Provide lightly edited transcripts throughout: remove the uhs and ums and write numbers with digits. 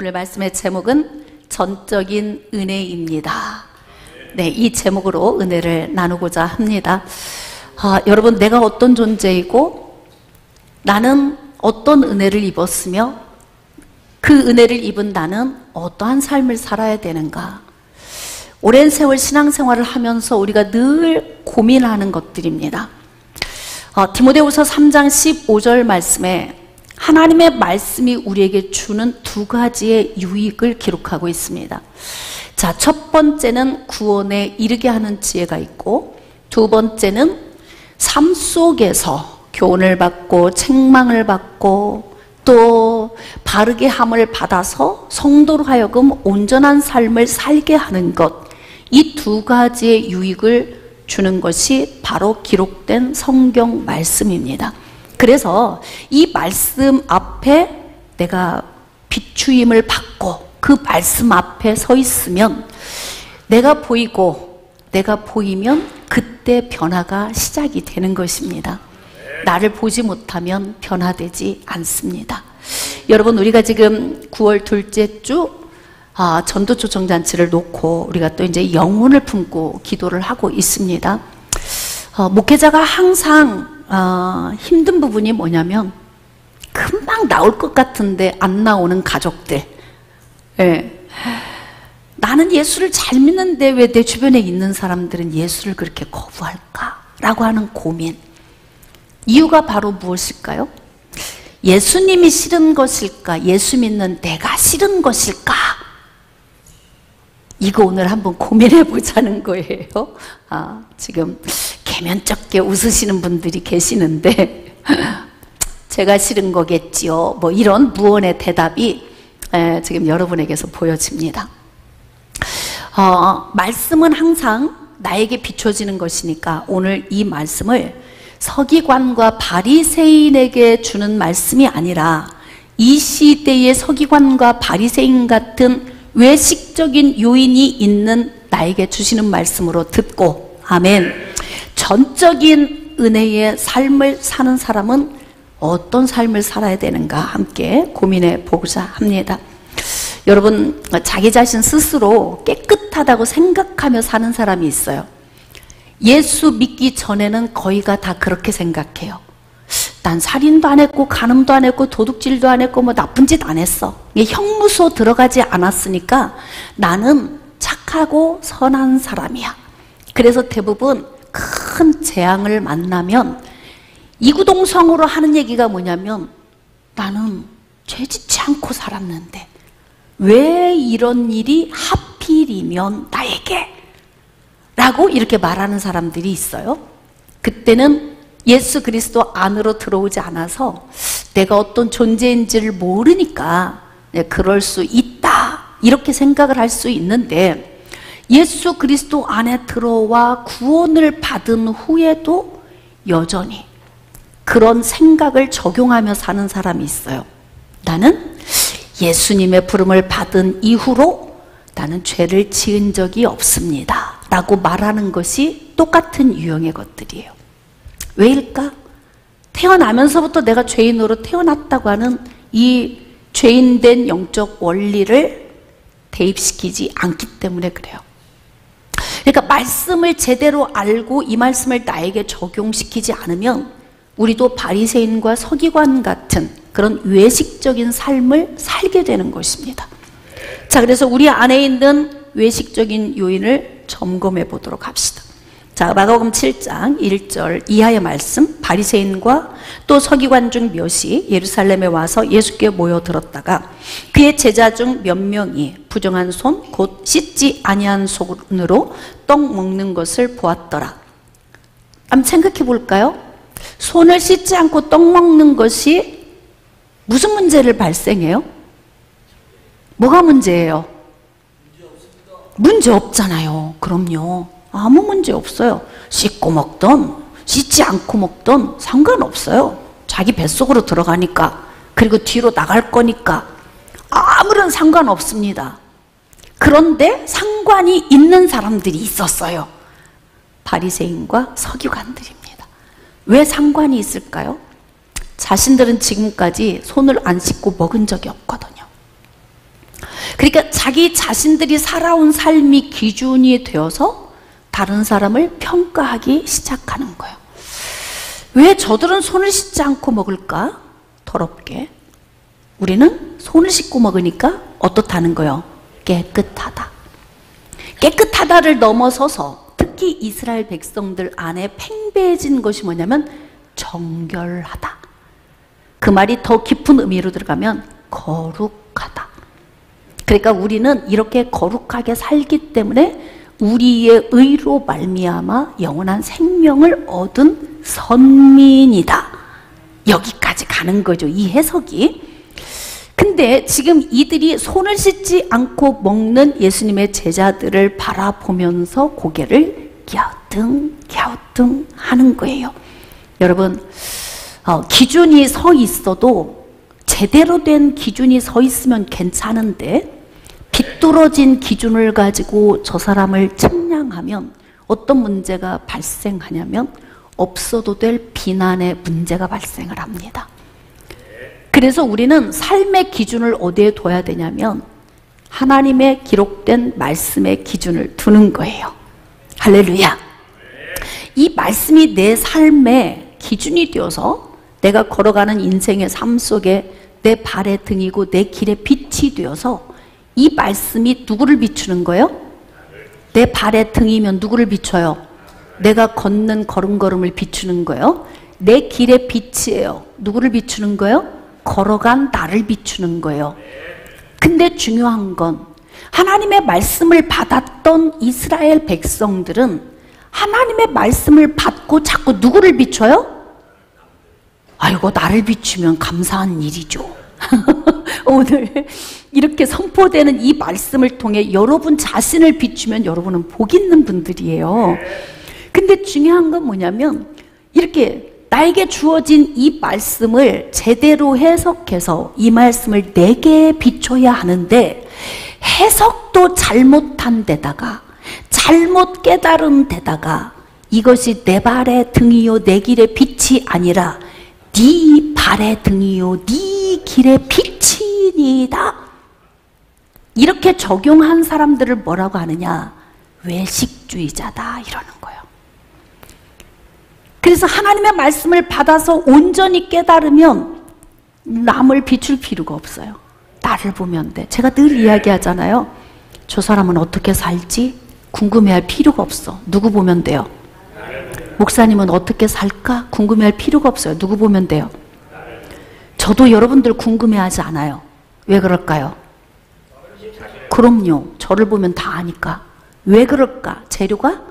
오늘 말씀의 제목은 전적인 은혜입니다. 네, 이 제목으로 은혜를 나누고자 합니다. 여러분, 내가 어떤 존재이고 나는 어떤 은혜를 입었으며 그 은혜를 입은 나는 어떠한 삶을 살아야 되는가? 오랜 세월 신앙생활을 하면서 우리가 늘 고민하는 것들입니다. 디모데후서 3장 15절 말씀에 하나님의 말씀이 우리에게 주는 두 가지의 유익을 기록하고 있습니다. 자, 첫 번째는 구원에 이르게 하는 지혜가 있고, 두 번째는 삶 속에서 교훈을 받고 책망을 받고 또 바르게 함을 받아서 성도로 하여금 온전한 삶을 살게 하는 것, 이 두 가지의 유익을 주는 것이 바로 기록된 성경 말씀입니다. 그래서 이 말씀 앞에 내가 비추임을 받고 그 말씀 앞에 서 있으면 내가 보이고 내가 보이면 그때 변화가 시작이 되는 것입니다. 나를 보지 못하면 변화되지 않습니다. 여러분, 우리가 지금 9월 둘째 주 전도 초청잔치를 놓고 우리가 또 이제 영혼을 품고 기도를 하고 있습니다. 목회자가 항상 힘든 부분이 뭐냐면 금방 나올 것 같은데 안 나오는 가족들. 예. 나는 예수를 잘 믿는데 왜 내 주변에 있는 사람들은 예수를 그렇게 거부할까? 라고 하는 고민. 이유가 바로 무엇일까요? 예수님이 싫은 것일까? 예수 믿는 내가 싫은 것일까? 이거 오늘 한번 고민해 보자는 거예요. 지금 개면쩍게 웃으시는 분들이 계시는데 제가 싫은 거겠지요. 뭐 이런 무언의 대답이 지금 여러분에게서 보여집니다. 말씀은 항상 나에게 비춰지는 것이니까 오늘 이 말씀을 서기관과 바리새인에게 주는 말씀이 아니라 이 시대의 서기관과 바리새인 같은 외식적인 요인이 있는 나에게 주시는 말씀으로 듣고, 아멘. 전적인 은혜의 삶을 사는 사람은 어떤 삶을 살아야 되는가 함께 고민해 보고자 합니다. 여러분, 자기 자신 스스로 깨끗하다고 생각하며 사는 사람이 있어요. 예수 믿기 전에는 거의가 다 그렇게 생각해요. 난 살인도 안 했고 간음도 안 했고 도둑질도 안 했고 뭐 나쁜 짓 안 했어. 형무소 들어가지 않았으니까 나는 착하고 선한 사람이야. 그래서 대부분 큰 재앙을 만나면 이구동성으로 하는 얘기가 뭐냐면 나는 죄짓지 않고 살았는데 왜 이런 일이 하필이면 나에게? 라고 이렇게 말하는 사람들이 있어요. 그때는 예수 그리스도 안으로 들어오지 않아서 내가 어떤 존재인지를 모르니까 그럴 수 있다 이렇게 생각을 할 수 있는데, 예수 그리스도 안에 들어와 구원을 받은 후에도 여전히 그런 생각을 적용하며 사는 사람이 있어요. 나는 예수님의 부름을 받은 이후로 나는 죄를 지은 적이 없습니다 라고 말하는 것이 똑같은 유형의 것들이에요. 왜일까? 태어나면서부터 내가 죄인으로 태어났다고 하는 이 죄인된 영적 원리를 대입시키지 않기 때문에 그래요. 그러니까 말씀을 제대로 알고 이 말씀을 나에게 적용시키지 않으면 우리도 바리새인과 서기관 같은 그런 외식적인 삶을 살게 되는 것입니다. 자, 그래서 우리 안에 있는 외식적인 요인을 점검해 보도록 합시다. 자, 마가복음 7장 1절 이하의 말씀, 바리새인과 또 서기관 중 몇이 예루살렘에 와서 예수께 모여들었다가 그의 제자 중 몇 명이 부정한 손, 곧 씻지 아니한 손으로 떡 먹는 것을 보았더라. 한번 생각해 볼까요? 손을 씻지 않고 떡 먹는 것이 무슨 문제를 발생해요? 뭐가 문제예요? 문제 없잖아요. 그럼요. 아무 문제 없어요. 씻고 먹던 씻지 않고 먹던 상관없어요. 자기 뱃속으로 들어가니까, 그리고 뒤로 나갈 거니까 아무런 상관없습니다. 그런데 상관이 있는 사람들이 있었어요. 바리새인과 서기관들입니다. 왜 상관이 있을까요? 자신들은 지금까지 손을 안 씻고 먹은 적이 없거든요. 그러니까 자기 자신들이 살아온 삶이 기준이 되어서 다른 사람을 평가하기 시작하는 거예요. 왜 저들은 손을 씻지 않고 먹을까? 더럽게. 우리는 손을 씻고 먹으니까 어떻다는 거예요? 깨끗하다. 깨끗하다를 넘어서서 특히 이스라엘 백성들 안에 팽배해진 것이 뭐냐면 정결하다. 그 말이 더 깊은 의미로 들어가면 거룩하다. 그러니까 우리는 이렇게 거룩하게 살기 때문에 우리의 의로 말미암아 영원한 생명을 얻은 선민이다. 여기까지 가는 거죠, 이 해석이. 근데 지금 이들이 손을 씻지 않고 먹는 예수님의 제자들을 바라보면서 고개를 갸우뚱 하는 거예요. 여러분, 기준이 서 있어도 제대로 된 기준이 서 있으면 괜찮은데 비뚤어진 기준을 가지고 저 사람을 측량하면 어떤 문제가 발생하냐면 없어도 될 비난의 문제가 발생을 합니다. 그래서 우리는 삶의 기준을 어디에 둬야 되냐면 하나님의 기록된 말씀의 기준을 두는 거예요. 할렐루야. 이 말씀이 내 삶의 기준이 되어서 내가 걸어가는 인생의 삶 속에 내 발의 등이고 내 길의 빛이 되어서 이 말씀이 누구를 비추는 거예요? 내 발의 등이면 누구를 비춰요? 내가 걷는 걸음걸음을 비추는 거예요. 내 길의 빛이에요. 누구를 비추는 거예요? 걸어간 나를 비추는 거예요. 근데 중요한 건 하나님의 말씀을 받았던 이스라엘 백성들은 하나님의 말씀을 받고 자꾸 누구를 비춰요? 아이고, 나를 비추면 감사한 일이죠. 오늘 이렇게 선포되는 이 말씀을 통해 여러분 자신을 비추면 여러분은 복 있는 분들이에요. 근데 중요한 건 뭐냐면 이렇게 나에게 주어진 이 말씀을 제대로 해석해서 이 말씀을 내게 비춰야 하는데 해석도 잘못한 데다가 잘못 깨달은 데다가 이것이 내 발의 등이요 내 길의 빛이 아니라 네 발의 등이요 네 길의 빛이니다. 이렇게 적용한 사람들을 뭐라고 하느냐? 외식주의자다 이러는 거예요. 그래서 하나님의 말씀을 받아서 온전히 깨달으면 남을 비출 필요가 없어요. 나를 보면 돼. 제가 늘 이야기하잖아요. 저 사람은 어떻게 살지? 궁금해할 필요가 없어. 누구 보면 돼요? 목사님은 어떻게 살까? 궁금해할 필요가 없어요. 누구 보면 돼요? 저도 여러분들 궁금해하지 않아요. 왜 그럴까요? 그럼요. 저를 보면 다 아니까. 왜 그럴까? 재료가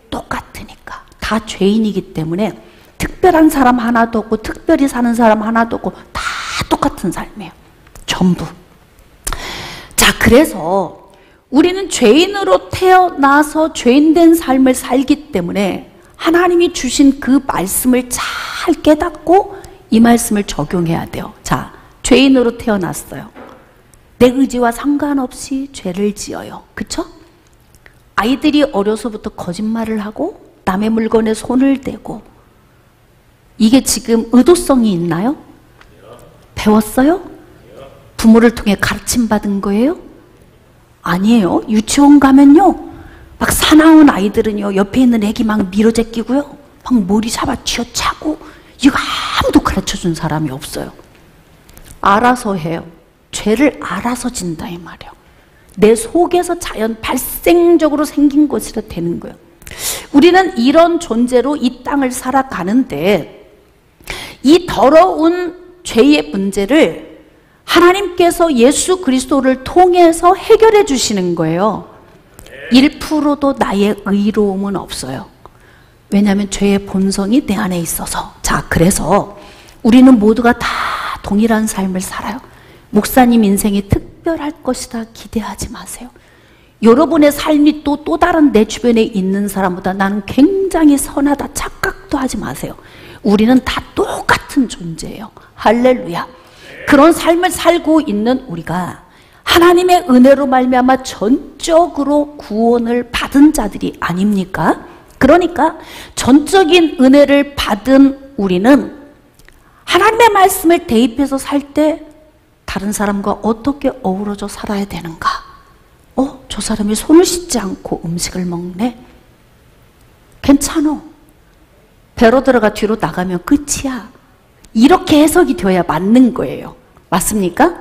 똑같으니까. 다 죄인이기 때문에 특별한 사람 하나도 없고 특별히 사는 사람 하나도 없고 다 똑같은 삶이에요. 전부. 자, 그래서 우리는 죄인으로 태어나서 죄인된 삶을 살기 때문에 하나님이 주신 그 말씀을 잘 깨닫고 이 말씀을 적용해야 돼요. 자, 죄인으로 태어났어요. 내 의지와 상관없이 죄를 지어요. 그쵸? 아이들이 어려서부터 거짓말을 하고 남의 물건에 손을 대고 이게 지금 의도성이 있나요? 배웠어요? 부모를 통해 가르침 받은 거예요? 아니에요. 유치원 가면요 막 사나운 아이들은요 옆에 있는 애기 막 밀어제끼고요 막 머리 잡아 쥐어차고 이거 아무도 가르쳐준 사람이 없어요. 알아서 해요. 죄를 알아서 진다 이 말이에요. 내 속에서 자연 발생적으로 생긴 것이라 되는 거예요. 우리는 이런 존재로 이 땅을 살아가는데 이 더러운 죄의 문제를 하나님께서 예수 그리스도를 통해서 해결해 주시는 거예요. 1%도 나의 의로움은 없어요. 왜냐하면 죄의 본성이 내 안에 있어서. 자, 그래서 우리는 모두가 다 동일한 삶을 살아요. 목사님 인생이 특별할 것이다 기대하지 마세요. 여러분의 삶이 또 다른 내 주변에 있는 사람보다 나는 굉장히 선하다 착각도 하지 마세요. 우리는 다 똑같은 존재예요. 할렐루야. 그런 삶을 살고 있는 우리가 하나님의 은혜로 말미암아 전적으로 구원을 받은 자들이 아닙니까? 그러니까 전적인 은혜를 받은 우리는 하나님의 말씀을 대입해서 살 때 다른 사람과 어떻게 어우러져 살아야 되는가? 저 사람이 손을 씻지 않고 음식을 먹네? 괜찮어. 배로 들어가 뒤로 나가면 끝이야. 이렇게 해석이 되어야 맞는 거예요. 맞습니까?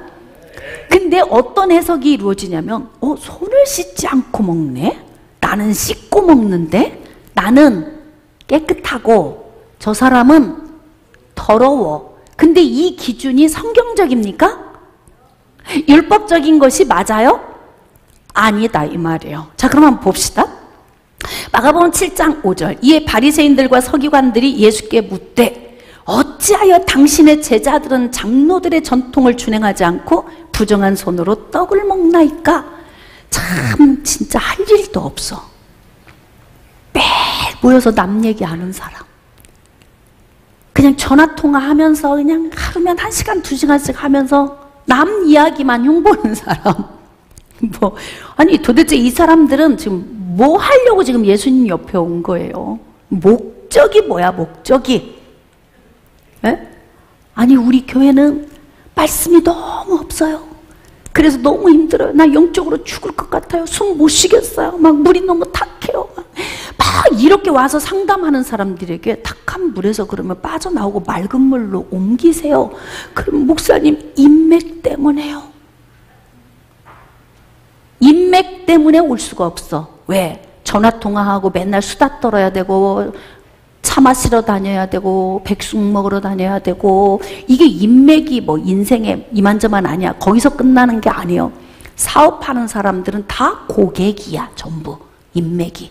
근데 어떤 해석이 이루어지냐면 손을 씻지 않고 먹네? 나는 씻고 먹는데? 나는 깨끗하고 저 사람은 더러워. 근데 이 기준이 성경적입니까? 율법적인 것이 맞아요? 아니다 이 말이에요. 자, 그럼 한번 봅시다. 마가복음 7장 5절. 이에 바리새인들과 서기관들이 예수께 묻되 어찌하여 당신의 제자들은 장로들의 전통을 준행하지 않고 부정한 손으로 떡을 먹나이까? 참 진짜 할 일도 없어. 매일 모여서 남 얘기하는 사람. 그냥 전화통화하면서 그냥 하루면 1시간, 2시간씩 하면서 남 이야기만 흉보는 사람. 아니 도대체 이 사람들은 지금 뭐 하려고 지금 예수님 옆에 온 거예요? 목적이 뭐야, 목적이? 에? 아니 우리 교회는 말씀이 너무 없어요. 그래서 너무 힘들어요. 나 영적으로 죽을 것 같아요. 숨 못 쉬겠어요. 막 물이 너무 탁해요. 막 이렇게 와서 상담하는 사람들에게 탁한 물에서 그러면 빠져나오고 맑은 물로 옮기세요. 그럼 목사님 인맥 때문에요. 인맥 때문에 올 수가 없어. 왜? 전화통화하고 맨날 수다 떨어야 되고 차 마시러 다녀야 되고 백숙 먹으러 다녀야 되고 이게 인맥이 뭐 인생에 이만저만 아니야. 거기서 끝나는 게 아니에요. 사업하는 사람들은 다 고객이야. 전부 인맥이.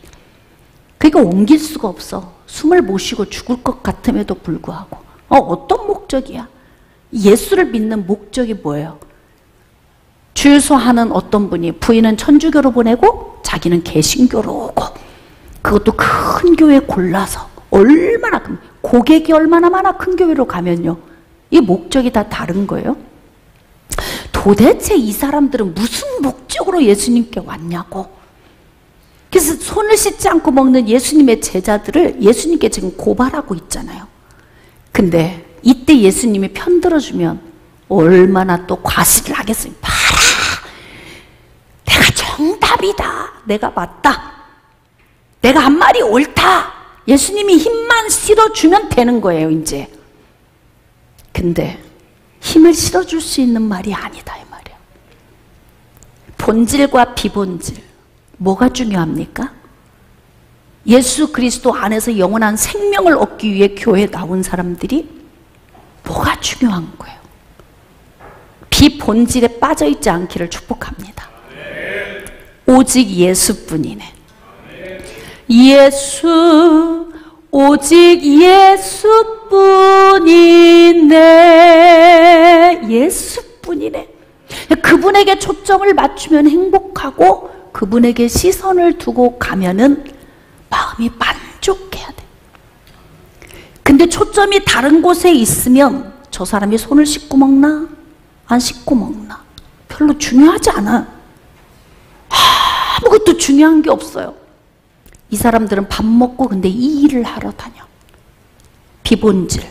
그러니까 옮길 수가 없어. 숨을 못 쉬고 죽을 것 같음에도 불구하고 어떤 목적이야? 예수를 믿는 목적이 뭐예요? 주유소하는 어떤 분이 부인은 천주교로 보내고 자기는 개신교로 오고 그것도 큰 교회 골라서 얼마나 고객이 얼마나 많아 큰 교회로 가면요. 이 목적이 다 다른 거예요. 도대체 이 사람들은 무슨 목적으로 예수님께 왔냐고. 그래서 손을 씻지 않고 먹는 예수님의 제자들을 예수님께 지금 고발하고 있잖아요. 근데 이때 예수님이 편들어주면 얼마나 또 과시를 하겠습니까? 봐라! 내가 정답이다. 내가 맞다. 내가 한 말이 옳다. 예수님이 힘만 실어주면 되는 거예요, 이제. 근데 힘을 실어줄 수 있는 말이 아니다, 이 말이에요. 본질과 비본질, 뭐가 중요합니까? 예수 그리스도 안에서 영원한 생명을 얻기 위해 교회에 나온 사람들이 뭐가 중요한 거예요? 비본질에 빠져있지 않기를 축복합니다. 오직 예수뿐이네. 예수, 오직 예수뿐이네. 예수뿐이네. 그분에게 초점을 맞추면 행복하고 그분에게 시선을 두고 가면은 마음이 만족해야 돼. 근데 초점이 다른 곳에 있으면 저 사람이 손을 씻고 먹나? 안 씻고 먹나? 별로 중요하지 않아. 아무것도 중요한 게 없어요. 이 사람들은 밥 먹고 근데 이 일을 하러 다녀. 비본질,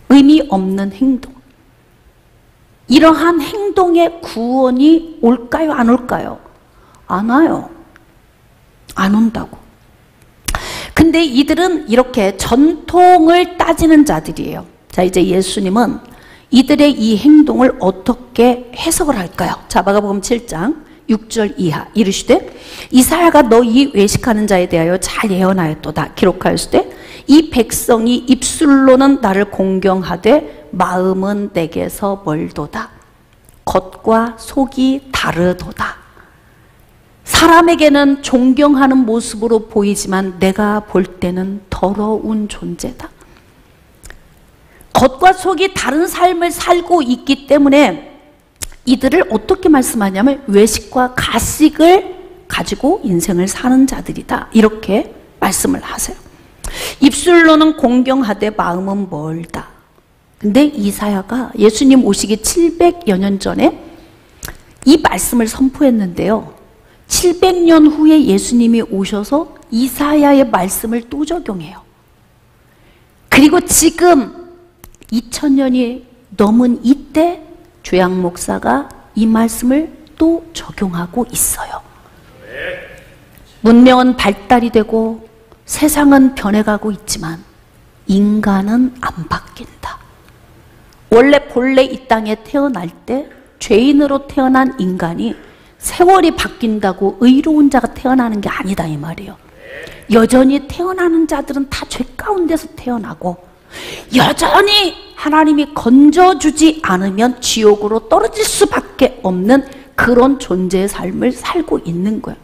의미 없는 행동. 이러한 행동의 구원이 올까요? 안 올까요? 안 와요. 안 온다고. 근데 이들은 이렇게 전통을 따지는 자들이에요. 자, 이제 예수님은 이들의 이 행동을 어떻게 해석을 할까요? 자, 마가복음 7장 6절 이하 이르시되 이사야가 너희 외식하는 자에 대하여 잘 예언하였도다. 기록하였으되 이 백성이 입술로는 나를 공경하되 마음은 내게서 멀도다. 겉과 속이 다르도다. 사람에게는 존경하는 모습으로 보이지만 내가 볼 때는 더러운 존재다. 겉과 속이 다른 삶을 살고 있기 때문에 이들을 어떻게 말씀하냐면 외식과 가식을 가지고 인생을 사는 자들이다. 이렇게 말씀을 하세요. 입술로는 공경하되 마음은 멀다. 근데 이사야가 예수님 오시기 700여 년 전에 이 말씀을 선포했는데요. 700년 후에 예수님이 오셔서 이사야의 말씀을 또 적용해요. 그리고 지금 2000년이 넘은 이때 조양 목사가 이 말씀을 또 적용하고 있어요. 문명은 발달이 되고 세상은 변해가고 있지만 인간은 안 바뀐다. 원래 본래 이 땅에 태어날 때 죄인으로 태어난 인간이 세월이 바뀐다고 의로운 자가 태어나는 게 아니다 이 말이에요. 여전히 태어나는 자들은 다 죄 가운데서 태어나고 여전히 하나님이 건져주지 않으면 지옥으로 떨어질 수밖에 없는 그런 존재의 삶을 살고 있는 거예요.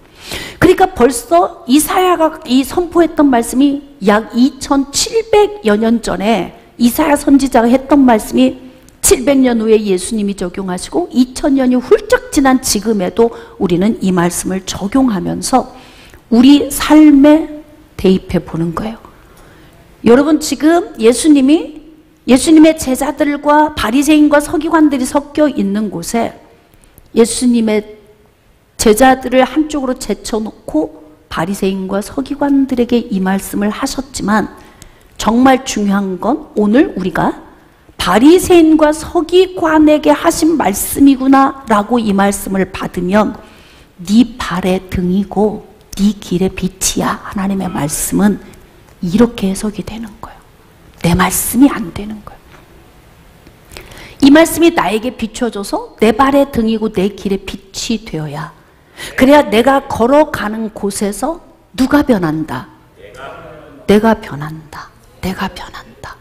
그러니까 벌써 이사야가 이 선포했던 말씀이 약 2700여 년 전에 이사야 선지자가 했던 말씀이 700년 후에 예수님이 적용하시고 2000년이 훌쩍 지난 지금에도 우리는 이 말씀을 적용하면서 우리 삶에 대입해 보는 거예요. 여러분, 지금 예수님의 제자들과 바리새인과 서기관들이 섞여 있는 곳에 예수님의 제자들을 한쪽으로 제쳐놓고 바리새인과 서기관들에게 이 말씀을 하셨지만 정말 중요한 건 오늘 우리가 바리새인과 서기관에게 하신 말씀이구나 라고 이 말씀을 받으면 네 발의 등이고 네 길의 빛이야. 하나님의 말씀은 이렇게 해석이 되는 거예요. 내 말씀이 안 되는 거예요. 이 말씀이 나에게 비춰져서 내 발의 등이고 내 길의 빛이 되어야, 그래야 내가 걸어가는 곳에서 누가 변한다? 내가 변한다. 내가 변한다.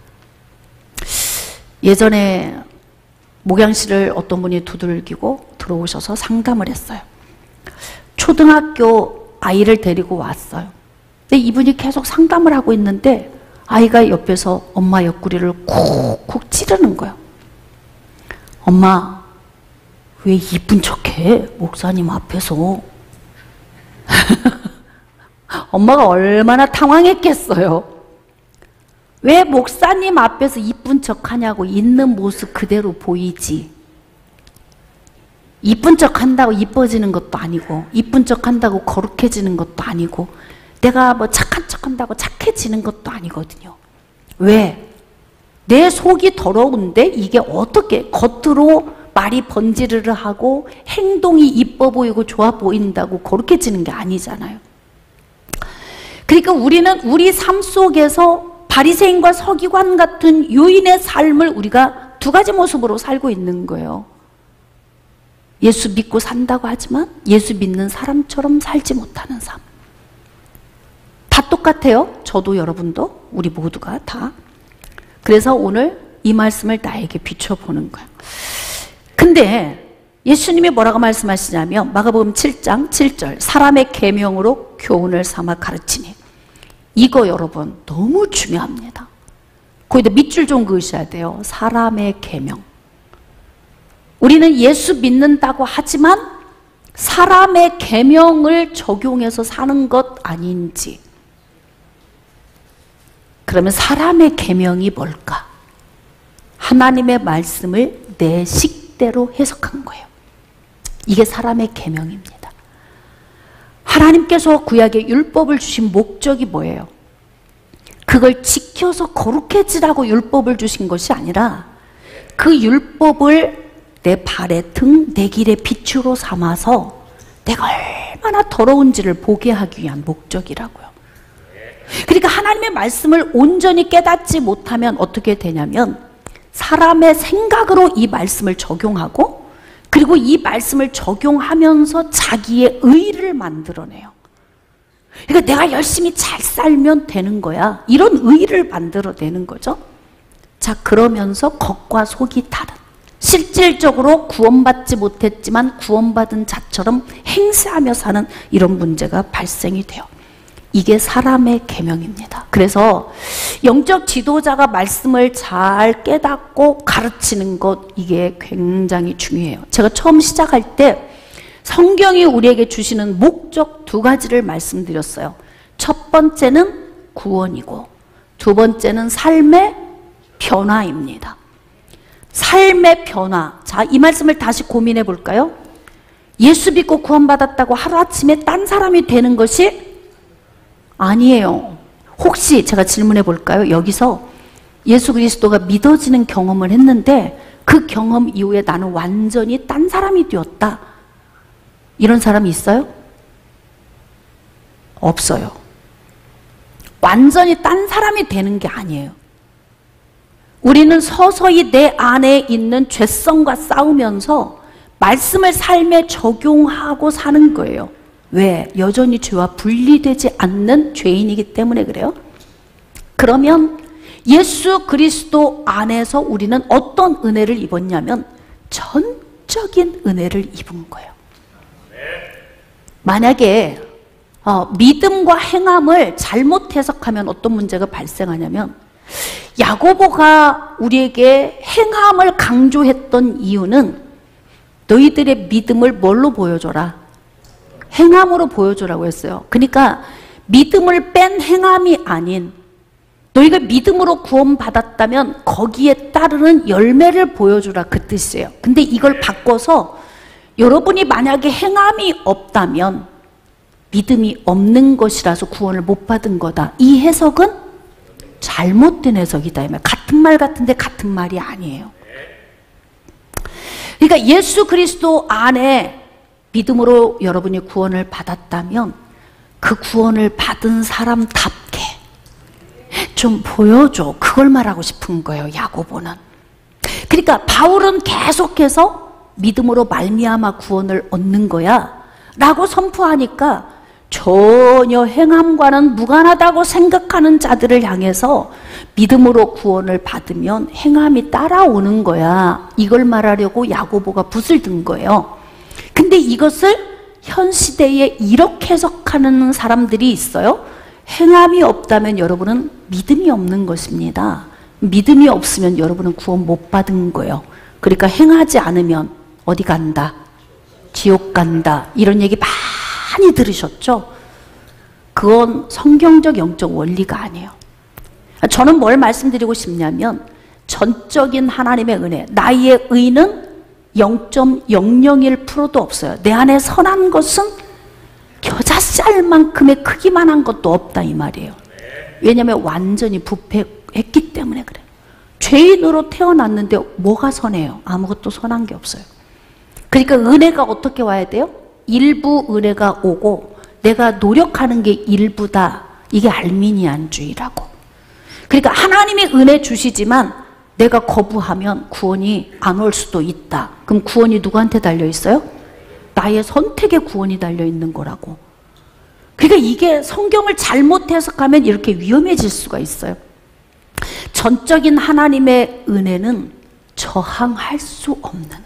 예전에 목양실을 어떤 분이 두들기고 들어오셔서 상담을 했어요. 초등학교 아이를 데리고 왔어요. 근데 이분이 계속 상담을 하고 있는데 아이가 옆에서 엄마 옆구리를 쿡쿡 찌르는 거예요. 엄마, 왜 이쁜 척해? 목사님 앞에서. 엄마가 얼마나 당황했겠어요. 왜 목사님 앞에서 이쁜 척하냐고. 있는 모습 그대로 보이지. 이쁜 척한다고 이뻐지는 것도 아니고, 이쁜 척한다고 거룩해지는 것도 아니고, 내가 뭐 착한 척한다고 착해지는 것도 아니거든요. 왜? 내 속이 더러운데 이게 어떻게 겉으로 말이 번지르르 하고 행동이 이뻐 보이고 좋아 보인다고 거룩해지는 게 아니잖아요. 그러니까 우리는 우리 삶 속에서 바리새인과 서기관 같은 유인의 삶을 우리가 두 가지 모습으로 살고 있는 거예요. 예수 믿고 산다고 하지만 예수 믿는 사람처럼 살지 못하는 삶. 다 똑같아요. 저도 여러분도 우리 모두가 다. 그래서 오늘 이 말씀을 나에게 비춰보는 거예요. 근데 예수님이 뭐라고 말씀하시냐면 마가복음 7장 7절 사람의 계명으로 교훈을 삼아 가르치니, 이거 여러분 너무 중요합니다. 거기다 밑줄 좀 그으셔야 돼요. 사람의 계명. 우리는 예수 믿는다고 하지만 사람의 계명을 적용해서 사는 것 아닌지. 그러면 사람의 계명이 뭘까? 하나님의 말씀을 내 식대로 해석한 거예요. 이게 사람의 계명입니다. 하나님께서 구약에 율법을 주신 목적이 뭐예요? 그걸 지켜서 거룩해지라고 율법을 주신 것이 아니라 그 율법을 내 발의 등, 내 길의 빛으로 삼아서 내가 얼마나 더러운지를 보게 하기 위한 목적이라고요. 그러니까 하나님의 말씀을 온전히 깨닫지 못하면 어떻게 되냐면 사람의 생각으로 이 말씀을 적용하고, 그리고 이 말씀을 적용하면서 자기의 의를 만들어내요. 그러니까 내가 열심히 잘 살면 되는 거야. 이런 의를 만들어내는 거죠. 자, 그러면서 겉과 속이 다른, 실질적으로 구원받지 못했지만 구원받은 자처럼 행세하며 사는 이런 문제가 발생이 돼요. 이게 사람의 계명입니다. 그래서 영적 지도자가 말씀을 잘 깨닫고 가르치는 것, 이게 굉장히 중요해요. 제가 처음 시작할 때 성경이 우리에게 주시는 목적 두 가지를 말씀드렸어요. 첫 번째는 구원이고 두 번째는 삶의 변화입니다. 삶의 변화. 자, 이 말씀을 다시 고민해 볼까요? 예수 믿고 구원받았다고 하루아침에 딴 사람이 되는 것이 아니에요. 혹시 제가 질문해 볼까요? 여기서 예수 그리스도가 믿어지는 경험을 했는데 그 경험 이후에 나는 완전히 딴 사람이 되었다. 이런 사람이 있어요? 없어요. 완전히 딴 사람이 되는 게 아니에요. 우리는 서서히 내 안에 있는 죄성과 싸우면서 말씀을 삶에 적용하고 사는 거예요. 왜? 여전히 죄와 분리되지 않는 죄인이기 때문에 그래요. 그러면 예수 그리스도 안에서 우리는 어떤 은혜를 입었냐면 전적인 은혜를 입은 거예요. 만약에 믿음과 행함을 잘못 해석하면 어떤 문제가 발생하냐면, 야고보가 우리에게 행함을 강조했던 이유는 너희들의 믿음을 뭘로 보여줘라? 행함으로 보여줘라고 했어요. 그러니까 믿음을 뺀 행함이 아닌, 너희가 믿음으로 구원받았다면 거기에 따르는 열매를 보여주라, 그 뜻이에요. 근데 이걸 바꿔서 여러분이 만약에 행함이 없다면 믿음이 없는 것이라서 구원을 못 받은 거다. 이 해석은 잘못된 해석이다. 같은 말 같은데 같은 말이 아니에요. 그러니까 예수 그리스도 안에 믿음으로 여러분이 구원을 받았다면 그 구원을 받은 사람답게 좀 보여줘. 그걸 말하고 싶은 거예요, 야고보는. 그러니까 바울은 계속해서 믿음으로 말미암아 구원을 얻는 거야 라고 선포하니까 전혀 행함과는 무관하다고 생각하는 자들을 향해서 믿음으로 구원을 받으면 행함이 따라오는 거야, 이걸 말하려고 야고보가 붓을 든 거예요. 근데 이것을 현 시대에 이렇게 해석하는 사람들이 있어요. 행함이 없다면 여러분은 믿음이 없는 것입니다. 믿음이 없으면 여러분은 구원 못 받은 거예요. 그러니까 행하지 않으면 어디 간다? 지옥 간다. 이런 얘기 많이 들으셨죠? 그건 성경적 영적 원리가 아니에요. 저는 뭘 말씀드리고 싶냐면, 전적인 하나님의 은혜, 나의 의는 0.001%도 없어요. 내 안에 선한 것은 겨자씨알만큼의 크기만한 것도 없다, 이 말이에요. 왜냐하면 완전히 부패했기 때문에 그래요. 죄인으로 태어났는데 뭐가 선해요? 아무것도 선한 게 없어요. 그러니까 은혜가 어떻게 와야 돼요? 일부 은혜가 오고 내가 노력하는 게 일부다. 이게 알미니안주의라고. 그러니까 하나님이 은혜 주시지만 내가 거부하면 구원이 안 올 수도 있다. 그럼 구원이 누구한테 달려 있어요? 나의 선택에 구원이 달려 있는 거라고. 그러니까 이게 성경을 잘못 해석하면 이렇게 위험해질 수가 있어요. 전적인 하나님의 은혜는 저항할 수 없는 은혜.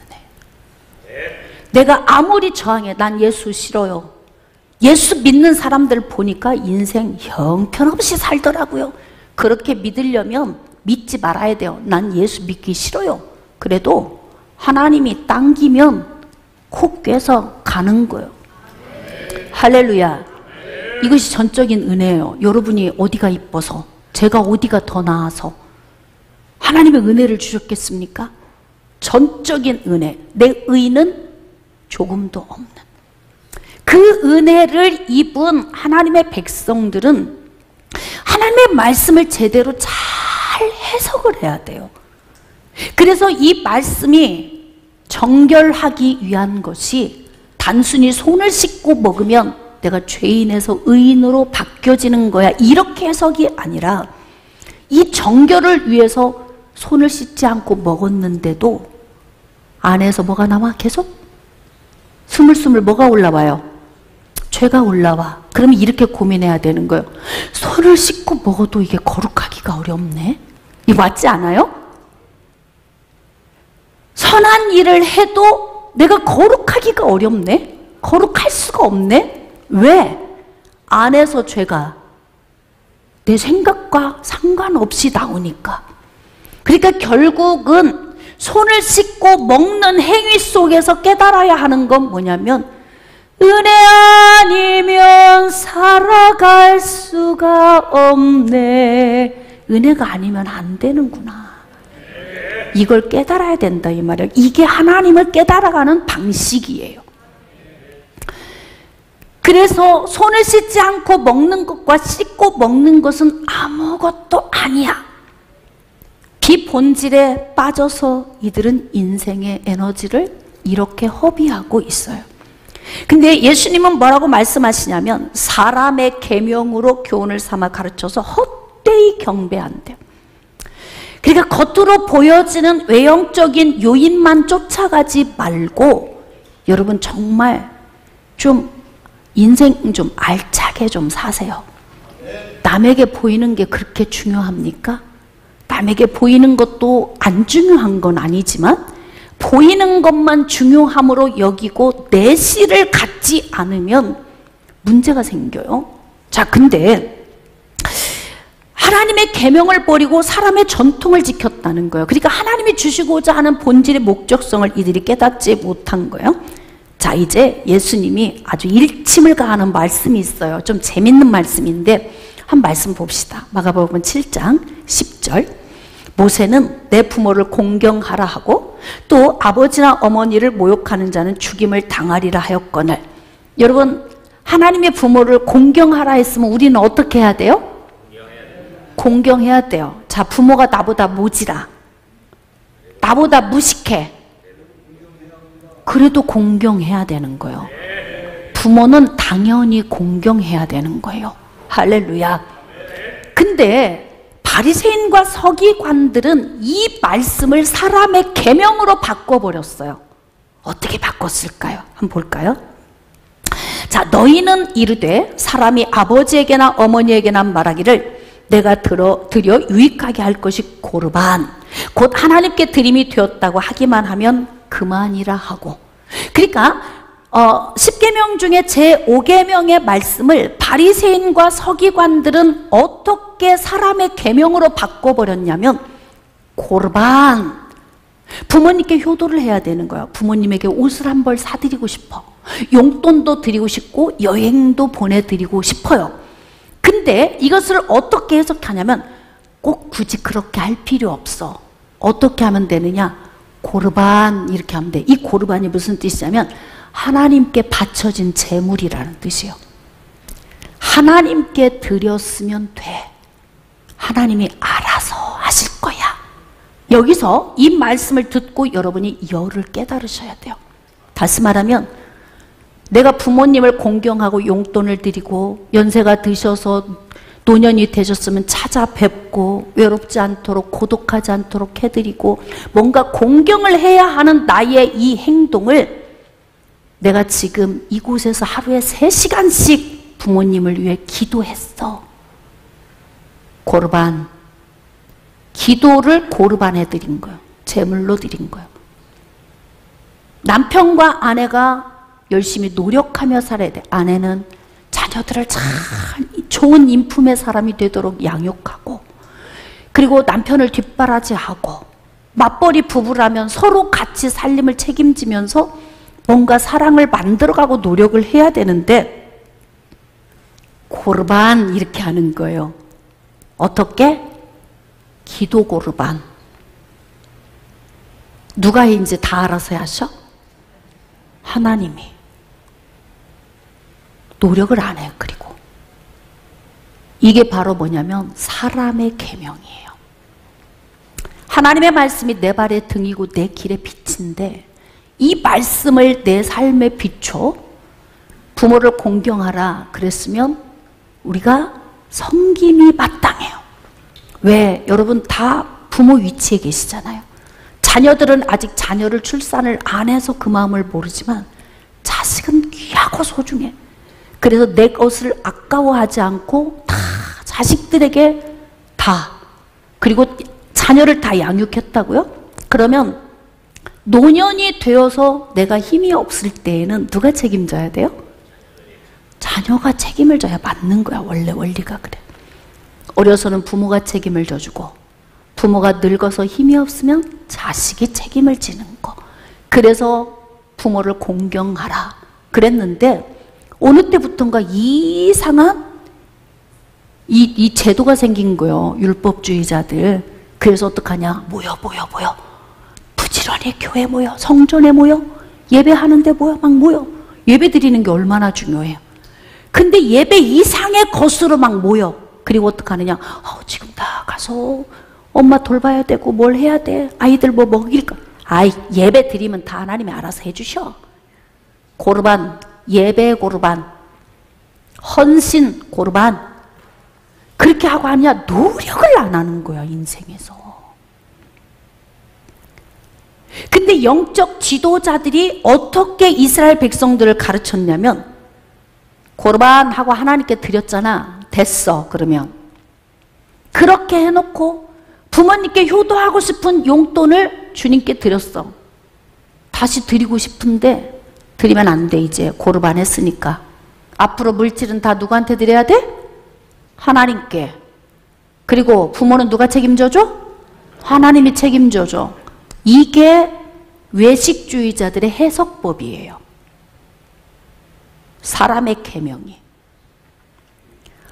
내가 아무리 저항해, 난 예수 싫어요. 예수 믿는 사람들 보니까 인생 형편없이 살더라고요. 그렇게 믿으려면 믿지 말아야 돼요. 난 예수 믿기 싫어요. 그래도 하나님이 당기면 코 꿰서 가는 거예요. 할렐루야. 이것이 전적인 은혜예요. 여러분이 어디가 이뻐서, 제가 어디가 더 나아서 하나님의 은혜를 주셨겠습니까? 전적인 은혜. 내 의는 조금도 없는 그 은혜를 입은 하나님의 백성들은 하나님의 말씀을 제대로 잘 해석을 해야 돼요. 그래서 이 말씀이 정결하기 위한 것이 단순히 손을 씻고 먹으면 내가 죄인에서 의인으로 바뀌어지는 거야, 이렇게 해석이 아니라, 이 정결을 위해서 손을 씻지 않고 먹었는데도 안에서 뭐가 남아? 계속 스물스물 뭐가 올라와요? 죄가 올라와. 그러면 이렇게 고민해야 되는 거예요. 손을 씻고 먹어도 이게 거룩하기가 어렵네. 이거 맞지 않아요? 선한 일을 해도 내가 거룩하기가 어렵네. 거룩할 수가 없네. 왜? 안에서 죄가 내 생각과 상관없이 나오니까. 그러니까 결국은 손을 씻고 먹는 행위 속에서 깨달아야 하는 건 뭐냐면, 은혜 아니면 살아갈 수가 없네. 은혜가 아니면 안 되는구나. 이걸 깨달아야 된다, 이 말이에요. 이게 하나님을 깨달아가는 방식이에요. 그래서 손을 씻지 않고 먹는 것과 씻고 먹는 것은 아무것도 아니야. 본질에 빠져서 이들은 인생의 에너지를 이렇게 허비하고 있어요. 근데 예수님은 뭐라고 말씀하시냐면 사람의 계명으로 교훈을 삼아 가르쳐서 헛되이 경배한대요. 그러니까 겉으로 보여지는 외형적인 요인만 쫓아가지 말고 여러분 정말 좀 인생 좀 알차게 좀 사세요. 남에게 보이는 게 그렇게 중요합니까? 남에게 보이는 것도 안 중요한 건 아니지만 보이는 것만 중요함으로 여기고 내실을 갖지 않으면 문제가 생겨요. 자, 근데 하나님의 계명을 버리고 사람의 전통을 지켰다는 거예요. 그러니까 하나님이 주시고자 하는 본질의 목적성을 이들이 깨닫지 못한 거예요. 자, 이제 예수님이 아주 일침을 가하는 말씀이 있어요. 좀 재밌는 말씀인데 한 말씀 봅시다. 마가복음 7장 10절. 모세는 내 부모를 공경하라 하고 또 아버지나 어머니를 모욕하는 자는 죽임을 당하리라 하였거늘. 여러분, 하나님의 부모를 공경하라 했으면 우리는 어떻게 해야 돼요? 공경해야 돼요. 자, 부모가 나보다 모지라, 나보다 무식해, 그래도 공경해야 되는 거예요. 부모는 당연히 공경해야 되는 거예요. 할렐루야. 근데 바리새인과 서기관들은 이 말씀을 사람의 계명으로 바꿔버렸어요. 어떻게 바꿨을까요? 한번 볼까요? 자, 너희는 이르되 사람이 아버지에게나 어머니에게나 말하기를 내가 드려 유익하게 할 것이 고르반, 곧 하나님께 드림이 되었다고 하기만 하면 그만이라 하고. 그러니까 10계명 중에 제5계명의 말씀을 바리새인과 서기관들은 어떻게 사람의 계명으로 바꿔버렸냐면 고르반, 부모님께 효도를 해야 되는 거예요. 부모님에게 옷을 한 벌 사드리고 싶어, 용돈도 드리고 싶고 여행도 보내드리고 싶어요. 근데 이것을 어떻게 해석하냐면 꼭 굳이 그렇게 할 필요 없어. 어떻게 하면 되느냐? 고르반 이렇게 하면 돼. 이 고르반이 무슨 뜻이냐면 하나님께 바쳐진 제물이라는 뜻이에요. 하나님께 드렸으면 돼. 하나님이 알아서 하실 거야. 여기서 이 말씀을 듣고 여러분이 열을 깨달으셔야 돼요. 다시 말하면 내가 부모님을 공경하고 용돈을 드리고 연세가 드셔서 노년이 되셨으면 찾아뵙고 외롭지 않도록 고독하지 않도록 해드리고 뭔가 공경을 해야 하는 나의 이 행동을 내가 지금 이곳에서 하루에 3시간씩 부모님을 위해 기도했어. 고르반, 기도를 고르반해 드린 거예요. 제물로 드린 거예요. 남편과 아내가 열심히 노력하며 살아야 돼. 아내는 자녀들을 잘 좋은 인품의 사람이 되도록 양육하고, 그리고 남편을 뒷바라지하고, 맞벌이 부부라면 서로 같이 살림을 책임지면서 뭔가 사랑을 만들어가고 노력을 해야 되는데 고르반 이렇게 하는 거예요. 어떻게? 기도 고르반. 누가 이제 다 알아서 하셔? 하나님이. 노력을 안 해요. 그리고 이게 바로 뭐냐면 사람의 계명이에요. 하나님의 말씀이 내 발의 등이고 내 길의 빛인데 이 말씀을 내 삶에 비춰 부모를 공경하라 그랬으면 우리가 섬김이 마땅해요. 왜? 여러분 다 부모 위치에 계시잖아요. 자녀들은 아직 자녀를 출산을 안 해서 그 마음을 모르지만 자식은 귀하고 소중해. 그래서 내 것을 아까워하지 않고 다 자식들에게 다, 그리고 자녀를 다 양육했다고요? 그러면 노년이 되어서 내가 힘이 없을 때에는 누가 책임져야 돼요? 자녀가 책임을 져야 맞는 거야. 원래 원리가 그래. 어려서는 부모가 책임을 져주고 부모가 늙어서 힘이 없으면 자식이 책임을 지는 거. 그래서 부모를 공경하라 그랬는데 어느 때부턴가 이상한 이 제도가 생긴 거예요. 율법주의자들. 그래서 어떡하냐? 모여 부지런히 교회 모여, 성전에 모여, 예배하는데 모여, 막 모여. 예배 드리는 게 얼마나 중요해요. 근데 예배 이상의 것으로 막 모여. 그리고 어떡하느냐? 지금 다 가서 엄마 돌봐야 되고 뭘 해야 돼? 아이들 뭐 먹일까? 아이, 예배 드리면 다 하나님이 알아서 해주셔. 고르반, 예배 고르반, 헌신 고르반, 그렇게 하고 하냐? 노력을 안 하는 거야, 인생에서. 근데 영적 지도자들이 어떻게 이스라엘 백성들을 가르쳤냐면, 고르반 하고 하나님께 드렸잖아. 됐어. 그러면 그렇게 해놓고 부모님께 효도하고 싶은 용돈을 주님께 드렸어. 다시 드리고 싶은데 드리면 안 돼. 이제 고르반 했으니까. 앞으로 물질은 다 누구한테 드려야 돼? 하나님께. 그리고 부모는 누가 책임져줘? 하나님이 책임져줘. 이게 외식주의자들의 해석법이에요. 사람의 계명이.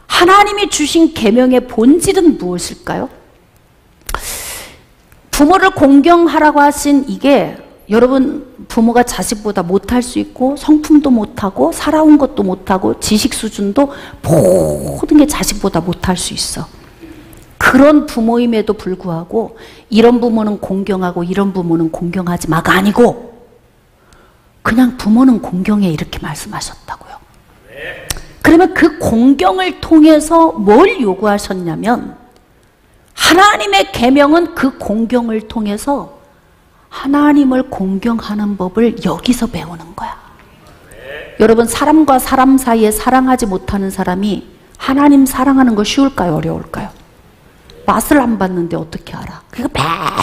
하나님이 주신 계명의 본질은 무엇일까요? 부모를 공경하라고 하신 이게, 여러분, 부모가 자식보다 못할 수 있고 성품도 못하고 살아온 것도 못하고 지식 수준도 모든 게 자식보다 못할 수 있어. 그런 부모임에도 불구하고 이런 부모는 공경하고 이런 부모는 공경하지 마가 아니고, 그냥 부모는 공경해, 이렇게 말씀하셨다고요. 그러면 그 공경을 통해서 뭘 요구하셨냐면, 하나님의 계명은 그 공경을 통해서 하나님을 공경하는 법을 여기서 배우는 거야. 여러분, 사람과 사람 사이에 사랑하지 못하는 사람이 하나님 사랑하는 거 쉬울까요? 어려울까요? 맛을 안 봤는데 어떻게 알아? 그러니까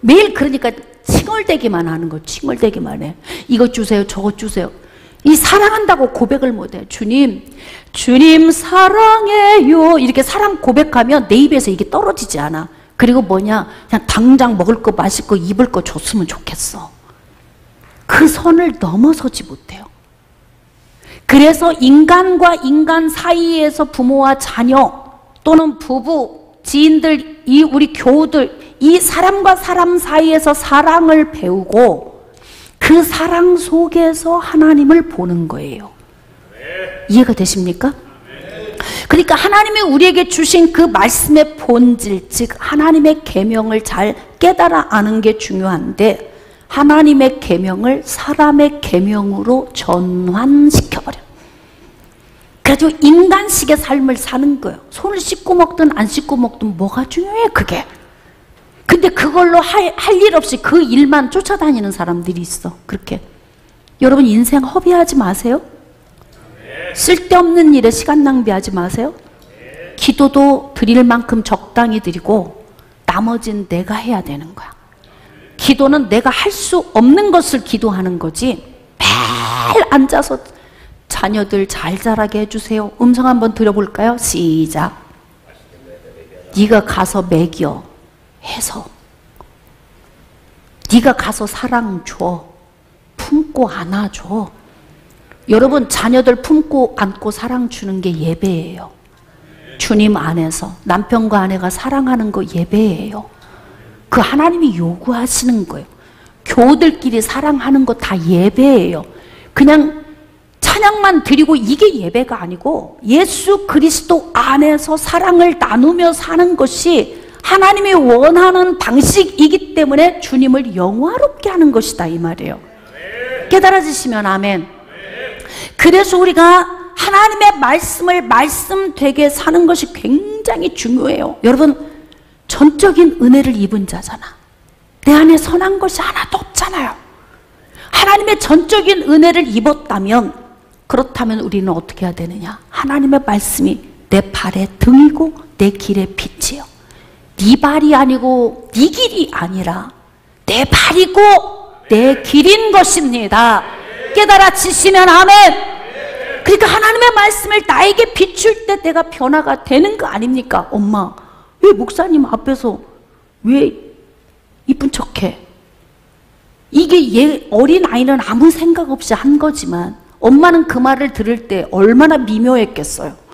매일 그러니까 칭얼대기만 하는 거. 칭얼대기만 해. 이것 주세요, 저것 주세요. 이 사랑한다고 고백을 못해. 주님 사랑해요. 이렇게 사랑 고백하면 내 입에서 이게 떨어지지 않아. 그리고 뭐냐, 그냥 당장 먹을 거 마실 거 입을 거 줬으면 좋겠어. 그 선을 넘어서지 못해요. 그래서 인간과 인간 사이에서 부모와 자녀 또는 부부, 지인들, 이 우리 교우들, 이 사람과 사람 사이에서 사랑을 배우고 그 사랑 속에서 하나님을 보는 거예요. 이해가 되십니까? 그러니까 하나님이 우리에게 주신 그 말씀의 본질, 즉 하나님의 계명을 잘 깨달아 아는 게 중요한데, 하나님의 계명을 사람의 계명으로 전환시켜버려. 그래가지고 인간식의 삶을 사는 거예요. 손을 씻고 먹든 안 씻고 먹든 뭐가 중요해, 그게. 근데 그걸로 할 일 없이 그 일만 쫓아다니는 사람들이 있어. 그렇게. 여러분, 인생 허비하지 마세요. 쓸데없는 일에 시간 낭비하지 마세요. 기도도 드릴 만큼 적당히 드리고 나머지는 내가 해야 되는 거야. 기도는 내가 할 수 없는 것을 기도하는 거지, 매일 앉아서 자녀들 잘 자라게 해주세요. 음성 한번 들어볼까요? 시작. 네가 가서 먹여 해서, 네가 가서 사랑 줘, 품고 안아줘. 여러분, 자녀들 품고 안고 사랑 주는 게 예배예요. 주님 안에서 남편과 아내가 사랑하는 거 예배예요. 그 하나님이 요구하시는 거예요. 교우들끼리 사랑하는 거 다 예배예요. 그냥 찬양만 드리고 이게 예배가 아니고, 예수 그리스도 안에서 사랑을 나누며 사는 것이 하나님이 원하는 방식이기 때문에 주님을 영화롭게 하는 것이다, 이 말이에요. 깨달아지시면 아멘. 그래서 우리가 하나님의 말씀을 말씀되게 사는 것이 굉장히 중요해요. 여러분, 전적인 은혜를 입은 자잖아. 내 안에 선한 것이 하나도 없잖아요. 하나님의 전적인 은혜를 입었다면, 그렇다면 우리는 어떻게 해야 되느냐? 하나님의 말씀이 내 발의 등이고 내 길의 빛이에요. 네 발이 아니고 네 길이 아니라 내 발이고 내 길인 것입니다. 깨달아지시면 아멘. 그러니까 하나님의 말씀을 나에게 비출 때 내가 변화가 되는 거 아닙니까? 엄마, 왜 목사님 앞에서 왜 이쁜 척해? 이게 어린 아이는 아무 생각 없이 한 거지만 엄마는 그 말을 들을 때 얼마나 미묘했겠어요.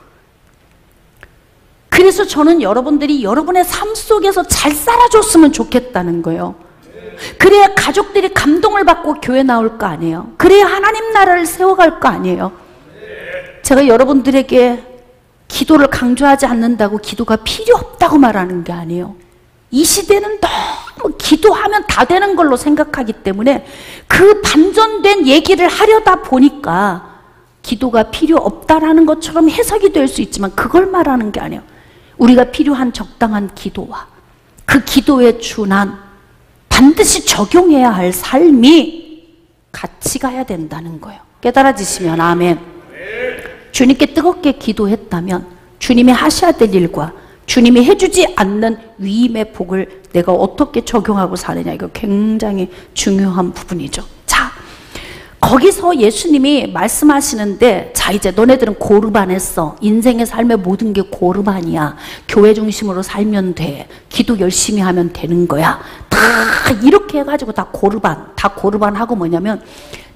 그래서 저는 여러분들이 여러분의 삶 속에서 잘 살아줬으면 좋겠다는 거예요. 그래야 가족들이 감동을 받고 교회 나올 거 아니에요. 그래야 하나님 나라를 세워갈 거 아니에요. 제가 여러분들에게 기도를 강조하지 않는다고 기도가 필요 없다고 말하는 게 아니에요. 이 시대는 너무 기도하면 다 되는 걸로 생각하기 때문에 그 반전된 얘기를 하려다 보니까 기도가 필요 없다라는 것처럼 해석이 될 수 있지만 그걸 말하는 게 아니에요. 우리가 필요한 적당한 기도와 그 기도에 준한 반드시 적용해야 할 삶이 같이 가야 된다는 거예요. 깨달아지시면 아멘. 주님께 뜨겁게 기도했다면 주님이 하셔야 될 일과 주님이 해주지 않는 위임의 복을 내가 어떻게 적용하고 사느냐, 이거 굉장히 중요한 부분이죠. 자, 거기서 예수님이 말씀하시는데, 자 이제 너네들은 고르반 했어. 인생의 삶의 모든 게 고르반이야. 교회 중심으로 살면 돼. 기도 열심히 하면 되는 거야. 다 이렇게 해가지고 다 고르반 하고 뭐냐면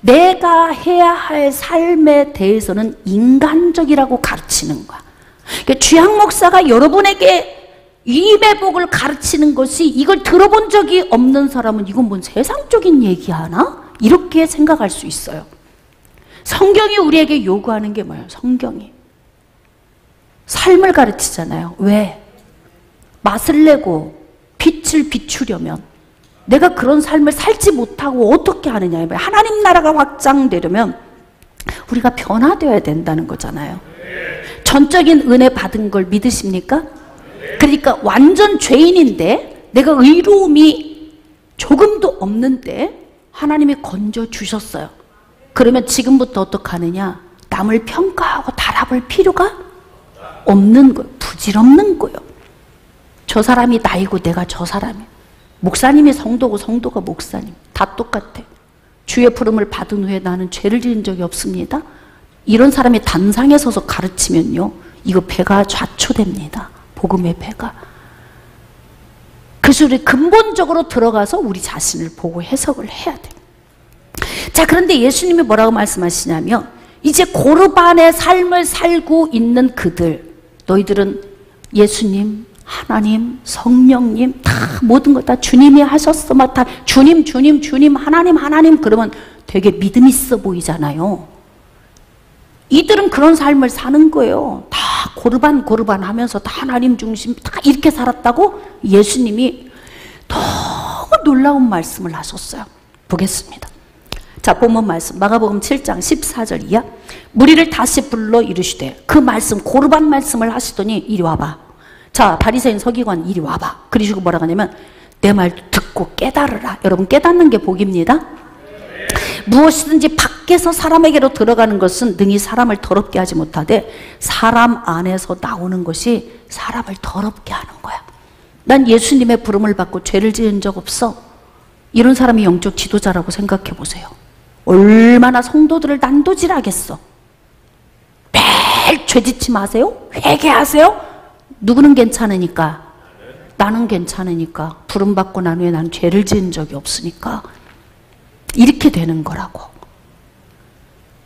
내가 해야 할 삶에 대해서는 인간적이라고 가르치는 거야. 그러니까 주양 목사가 여러분에게 위임의 복을 가르치는 것이, 이걸 들어본 적이 없는 사람은 이건 뭔 세상적인 얘기하나? 이렇게 생각할 수 있어요. 성경이 우리에게 요구하는 게 뭐예요? 성경이 삶을 가르치잖아요. 왜? 맛을 내고 빛을 비추려면 내가 그런 삶을 살지 못하고 어떻게 하느냐. 하나님 나라가 확장되려면 우리가 변화되어야 된다는 거잖아요. 전적인 은혜 받은 걸 믿으십니까? 그러니까 완전 죄인인데 내가 의로움이 조금도 없는데 하나님이 건져주셨어요. 그러면 지금부터 어떻게 하느냐? 남을 평가하고 달아볼 필요가 없는 거예요. 부질없는 거예요. 저 사람이 나이고 내가 저 사람이에요. 목사님이 성도고 성도가 목사님, 다 똑같아. 주의 부름을 받은 후에 나는 죄를 지은 적이 없습니다. 이런 사람이 단상에 서서 가르치면요, 이거 배가 좌초됩니다. 복음의 배가. 그래서 우리 근본적으로 들어가서 우리 자신을 보고 해석을 해야 돼. 자, 그런데 예수님이 뭐라고 말씀하시냐면, 이제 고르반의 삶을 살고 있는 그들, 너희들은 예수님, 하나님, 성령님, 다 모든 것 다 주님이 하셨어. 막 다 주님, 주님, 주님, 하나님, 하나님, 그러면 되게 믿음 있어 보이잖아요. 이들은 그런 삶을 사는 거예요. 다 고르반 하면서 다 하나님 중심, 다 이렇게 살았다고 예수님이 너무 놀라운 말씀을 하셨어요. 보겠습니다. 자, 본문 말씀 마가복음 7장 14절 이하. 무리를 다시 불러 이르시되, 그 말씀 고르반 말씀을 하시더니 이리 와봐. 자, 바리새인 서기관 이리 와봐. 그러시고 뭐라 하냐면 내 말 듣고 깨달으라. 여러분, 깨닫는 게 복입니다. 무엇이든지 밖에서 사람에게로 들어가는 것은 능히 사람을 더럽게 하지 못하되 사람 안에서 나오는 것이 사람을 더럽게 하는 거야. 난 예수님의 부름을 받고 죄를 지은 적 없어. 이런 사람이 영적 지도자라고 생각해 보세요. 얼마나 성도들을 난도질하겠어. 매일 죄짓지 마세요. 회개하세요. 누구는 괜찮으니까, 나는 괜찮으니까, 부름받고 난 후에 난 죄를 지은 적이 없으니까. 이렇게 되는 거라고.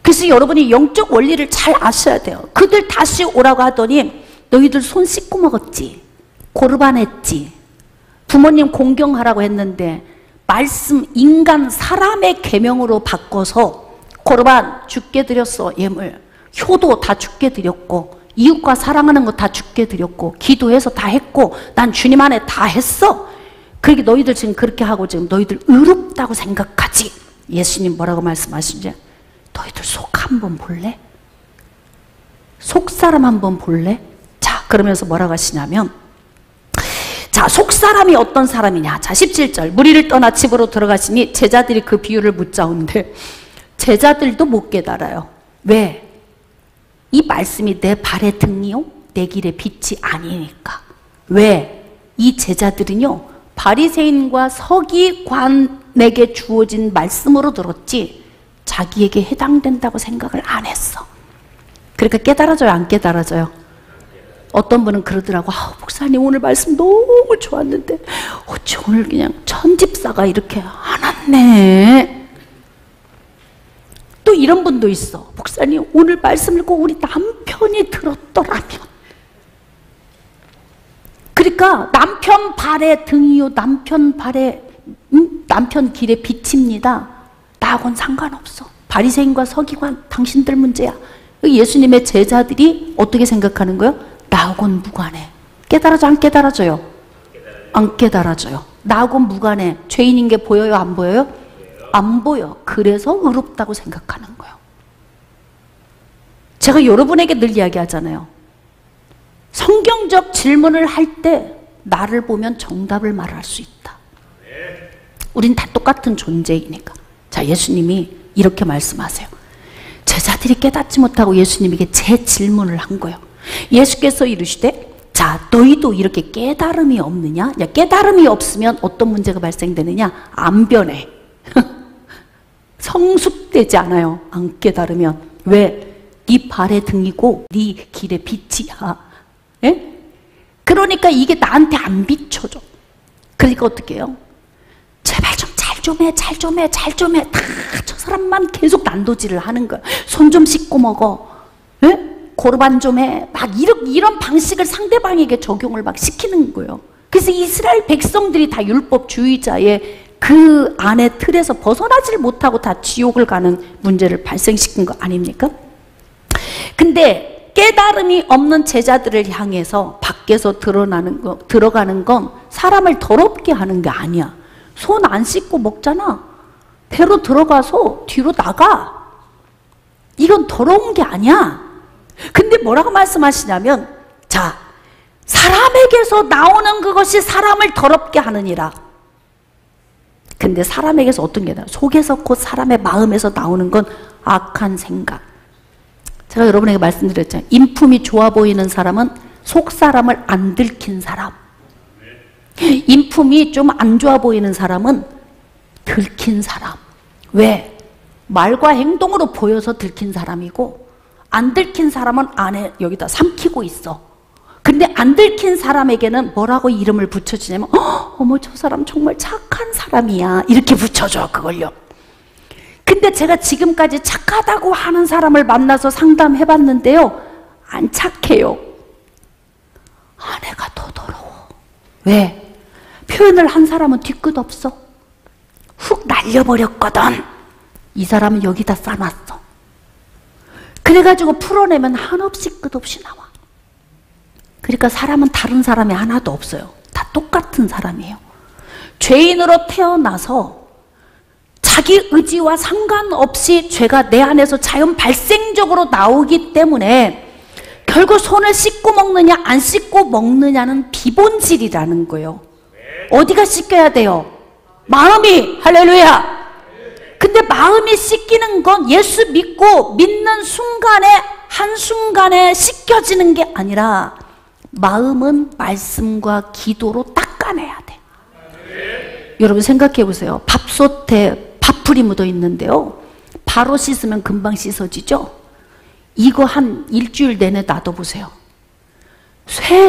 그래서 여러분이 영적 원리를 잘 아셔야 돼요. 그들 다시 오라고 하더니 너희들 손 씻고 먹었지, 고르반 했지, 부모님 공경하라고 했는데 말씀, 인간, 사람의 계명으로 바꿔서 고르반 죽게 드렸어. 예물, 효도 다 죽게 드렸고, 이웃과 사랑하는 거 다 죽게 드렸고, 기도해서 다 했고, 난 주님 안에 다 했어. 그렇게 너희들 지금 그렇게 하고 지금 너희들 의롭다고 생각하지. 예수님 뭐라고 말씀하시는지, 너희들 속 한번 볼래? 속 사람 한번 볼래? 자, 그러면서 뭐라고 하시냐면, 자, 속 사람이 어떤 사람이냐. 자, 17절. 무리를 떠나 집으로 들어가시니 제자들이 그 비유를 묻자온데 제자들도 못 깨달아요. 왜? 이 말씀이 내 발의 등이요 내 길의 빛이 아니니까. 왜? 이 제자들은요 바리새인과 서기관에게 주어진 말씀으로 들었지 자기에게 해당된다고 생각을 안 했어. 그러니까 깨달아져요, 안 깨달아져요? 어떤 분은 그러더라고. 아, 목사님 오늘 말씀 너무 좋았는데 어찌 오늘 그냥 천집사가 이렇게 안 왔네. 또 이런 분도 있어. 목사님 오늘 말씀 읽고 우리 남편이 들었더라면. 그러니까 남편 발의 등이요 남편 발의 남편 길의 빛입니다. 나하고는 상관없어. 바리새인과 서기관 당신들 문제야. 예수님의 제자들이 어떻게 생각하는 거예요? 나하고는 무관해. 깨달아져, 안 깨달아져요? 안 깨달아져요. 나하고 무관해. 죄인인 게 보여요? 안 보여요? 안 보여. 그래서 의롭다고 생각하는 거예요. 제가 여러분에게 늘 이야기하잖아요. 성경적 질문을 할 때 나를 보면 정답을 말할 수 있다. 우린 다 똑같은 존재이니까. 자, 예수님이 이렇게 말씀하세요. 제자들이 깨닫지 못하고 예수님에게 재질문을 한 거예요. 예수께서 이르시되 자, 너희도 이렇게 깨달음이 없느냐? 야, 깨달음이 없으면 어떤 문제가 발생되느냐? 안 변해. 성숙되지 않아요. 안 깨달으면. 왜? 네 발의 등이고 네 길의 빛이야. 예? 그러니까 이게 나한테 안 비춰져. 그러니까 어떻게 해요? 제발 좀 잘 좀 해, 잘 좀 해, 잘 좀 해. 다 저 사람만 계속 난도질을 하는 거야. 손 좀 씻고 먹어. 예? 고르반 좀 해. 막 이런 방식을 상대방에게 적용을 막 시키는 거예요. 그래서 이스라엘 백성들이 다 율법주의자의 그 안에 틀에서 벗어나질 못하고 다 지옥을 가는 문제를 발생시킨 거 아닙니까? 근데 깨달음이 없는 제자들을 향해서 밖에서 들어가는 건 사람을 더럽게 하는 게 아니야. 손 안 씻고 먹잖아. 배로 들어가서 뒤로 나가. 이건 더러운 게 아니야. 근데 뭐라고 말씀하시냐면, 자, 사람에게서 나오는 그것이 사람을 더럽게 하느니라. 근데 사람에게서 어떤 게 나와요? 속에서 곧 사람의 마음에서 나오는 건 악한 생각. 제가 여러분에게 말씀드렸잖아요. 인품이 좋아 보이는 사람은 속 사람을 안 들킨 사람. 인품이 좀 안 좋아 보이는 사람은 들킨 사람. 왜? 말과 행동으로 보여서 들킨 사람이고, 안 들킨 사람은 안에 여기다 삼키고 있어. 근데 안 들킨 사람에게는 뭐라고 이름을 붙여주냐면, 어머 저 사람 정말 착한 사람이야, 이렇게 붙여줘. 그걸요. 근데 제가 지금까지 착하다고 하는 사람을 만나서 상담해봤는데요, 안 착해요. 아내가 더 더러워. 왜? 표현을 한 사람은 뒤끝 없어. 훅 날려버렸거든. 이 사람은 여기다 싸놨어. 그래가지고 풀어내면 한없이 끝없이 나와. 그러니까 사람은 다른 사람이 하나도 없어요. 다 똑같은 사람이에요. 죄인으로 태어나서 자기 의지와 상관없이 죄가 내 안에서 자연 발생적으로 나오기 때문에 결국 손을 씻고 먹느냐 안 씻고 먹느냐는 비본질이라는 거예요. 어디가 씻겨야 돼요? 마음이. 할렐루야. 근데 마음이 씻기는 건 예수 믿고 믿는 순간에 한순간에 씻겨지는 게 아니라 마음은 말씀과 기도로 닦아내야 돼. 여러분 생각해 보세요. 밥솥에 밥풀이 묻어 있는데요, 바로 씻으면 금방 씻어지죠? 이거 한 일주일 내내 놔둬보세요.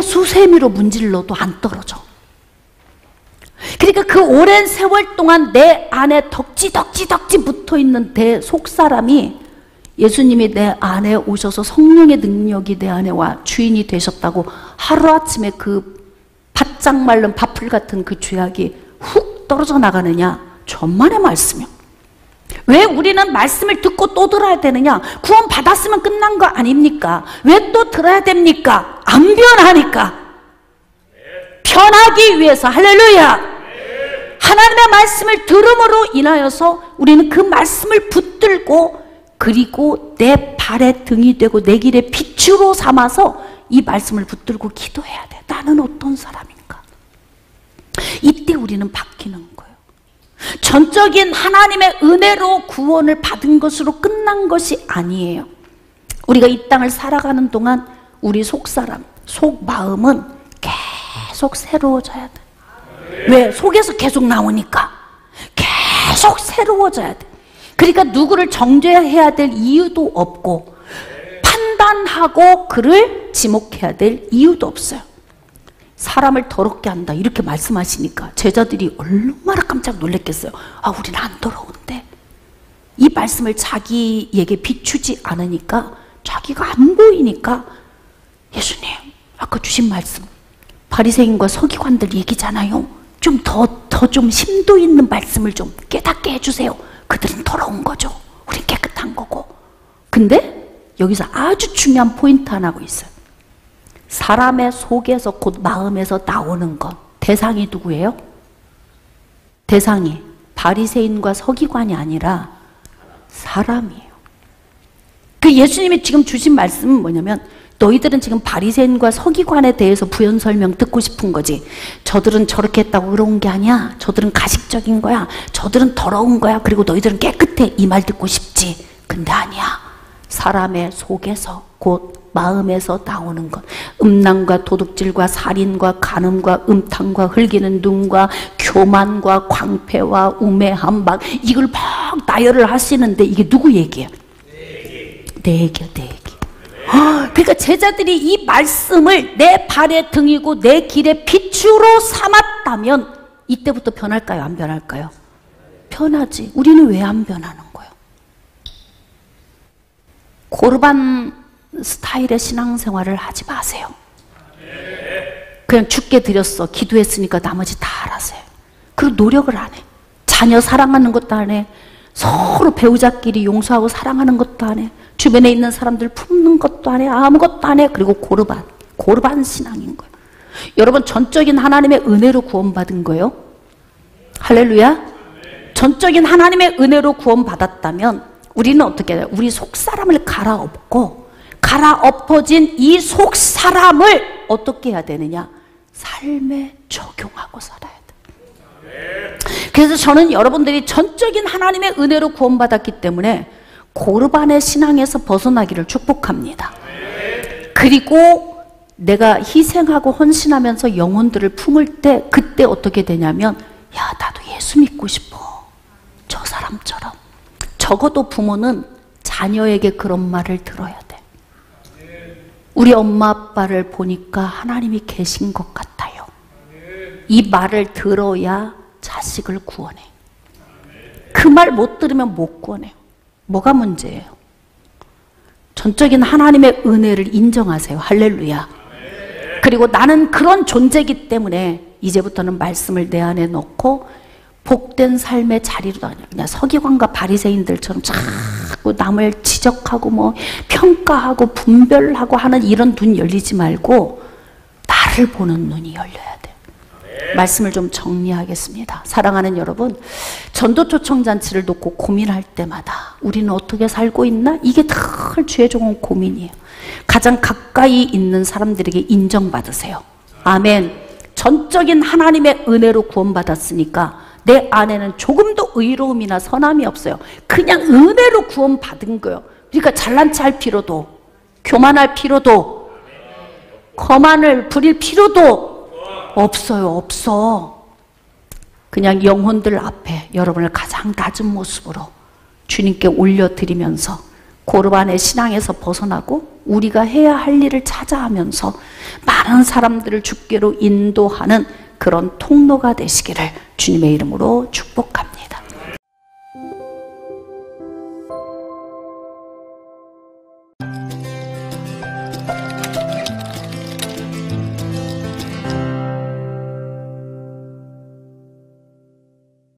수세미로 문질러도 안 떨어져. 그러니까 그 오랜 세월 동안 내 안에 덕지 붙어있는 내 속사람이 예수님이 내 안에 오셔서 성령의 능력이 내 안에 와 주인이 되셨다고 하루아침에 그 바짝 말른 밥풀 같은 그 죄악이 훅 떨어져 나가느냐? 천만의 말씀이요. 왜 우리는 말씀을 듣고 또 들어야 되느냐? 구원 받았으면 끝난 거 아닙니까? 왜 또 들어야 됩니까? 안 변하니까. 변하기 위해서. 할렐루야. 하나님의 말씀을 들음으로 인하여서 우리는 그 말씀을 붙들고, 그리고 내 발의 등이 되고 내 길의 빛으로 삼아서 이 말씀을 붙들고 기도해야 돼. 나는 어떤 사람인가? 이때 우리는 바뀌는 거예요. 전적인 하나님의 은혜로 구원을 받은 것으로 끝난 것이 아니에요. 우리가 이 땅을 살아가는 동안 우리 속사람, 속마음은 계속 새로워져야 돼. 왜? 속에서 계속 나오니까 계속 새로워져야 돼. 그러니까 누구를 정죄해야 될 이유도 없고 판단하고 그를 지목해야 될 이유도 없어요. 사람을 더럽게 한다 이렇게 말씀하시니까 제자들이 얼마나 깜짝 놀랐겠어요. 아, 우리는 안 더러운데. 이 말씀을 자기에게 비추지 않으니까, 자기가 안 보이니까, 예수님 아까 주신 말씀 바리새인과 서기관들 얘기잖아요. 좀 좀 심도 있는 말씀을 좀 깨닫게 해주세요. 그들은 더러운 거죠. 우린 깨끗한 거고. 근데 여기서 아주 중요한 포인트 하나가 있어요. 사람의 속에서 곧 마음에서 나오는 것, 대상이 누구예요? 대상이 바리새인과 서기관이 아니라 사람이에요. 그 예수님이 지금 주신 말씀은 뭐냐면 너희들은 지금 바리새인과 서기관에 대해서 부연 설명 듣고 싶은 거지. 저들은 저렇게 했다고 그런 게 아니야. 저들은 가식적인 거야. 저들은 더러운 거야. 그리고 너희들은 깨끗해. 이 말 듣고 싶지. 근데 아니야. 사람의 속에서 곧 마음에서 나오는 것, 음란과 도둑질과 살인과 간음과 음탕과 흘기는 눈과 교만과 광패와 우매함 막 이걸 막 나열을 하시는데 이게 누구 얘기예요? 내 얘기야, 내 얘기. 그러니까 제자들이 이 말씀을 내 발의 등이고 내 길의 빛으로 삼았다면 이때부터 변할까요? 안 변할까요? 변하지. 우리는 왜 안 변하는 거예요? 고르반 스타일의 신앙생활을 하지 마세요. 그냥 죽게 드렸어. 기도했으니까 나머지 다 알아서 해. 그리고 노력을 안 해. 자녀 사랑하는 것도 안 해. 서로 배우자끼리 용서하고 사랑하는 것도 안 해. 주변에 있는 사람들 품는 것도 안 해. 아무것도 안 해. 그리고 고르반 신앙인 거예요. 여러분 전적인 하나님의 은혜로 구원받은 거예요. 할렐루야. 전적인 하나님의 은혜로 구원받았다면 우리는 어떻게 해요? 우리 속사람을 갈아엎고 갈아엎어진 이 속사람을 어떻게 해야 되느냐? 삶에 적용하고 살아야 돼. 그래서 저는 여러분들이 전적인 하나님의 은혜로 구원받았기 때문에 고르반의 신앙에서 벗어나기를 축복합니다. 그리고 내가 희생하고 헌신하면서 영혼들을 품을 때 그때 어떻게 되냐면 야 나도 예수 믿고 싶어. 저 사람처럼. 적어도 부모는 자녀에게 그런 말을 들어야 돼. 우리 엄마 아빠를 보니까 하나님이 계신 것 같아요. 이 말을 들어야 자식을 구원해. 그 말 못 들으면 못 구원해요. 뭐가 문제예요? 전적인 하나님의 은혜를 인정하세요. 할렐루야. 그리고 나는 그런 존재이기 때문에 이제부터는 말씀을 내 안에 넣고 복된 삶의 자리로 다녀. 그냥 서기관과 바리새인들처럼 자꾸 남을 지적하고 뭐 평가하고 분별하고 하는 이런 눈 열리지 말고 나를 보는 눈이 열려야 돼. 말씀을 좀 정리하겠습니다. 사랑하는 여러분, 전도 초청잔치를 놓고 고민할 때마다 우리는 어떻게 살고 있나? 이게 늘 주의 종은 고민이에요. 가장 가까이 있는 사람들에게 인정받으세요. 아멘. 전적인 하나님의 은혜로 구원받았으니까 내 안에는 조금도 의로움이나 선함이 없어요. 그냥 은혜로 구원받은 거예요. 그러니까 잘난 체 할 필요도, 교만할 필요도, 거만을 부릴 필요도 없어요. 없어. 그냥 영혼들 앞에 여러분을 가장 낮은 모습으로 주님께 올려드리면서 고르반의 신앙에서 벗어나고 우리가 해야 할 일을 찾아하면서 많은 사람들을 주께로 인도하는 그런 통로가 되시기를 주님의 이름으로 축복합니다.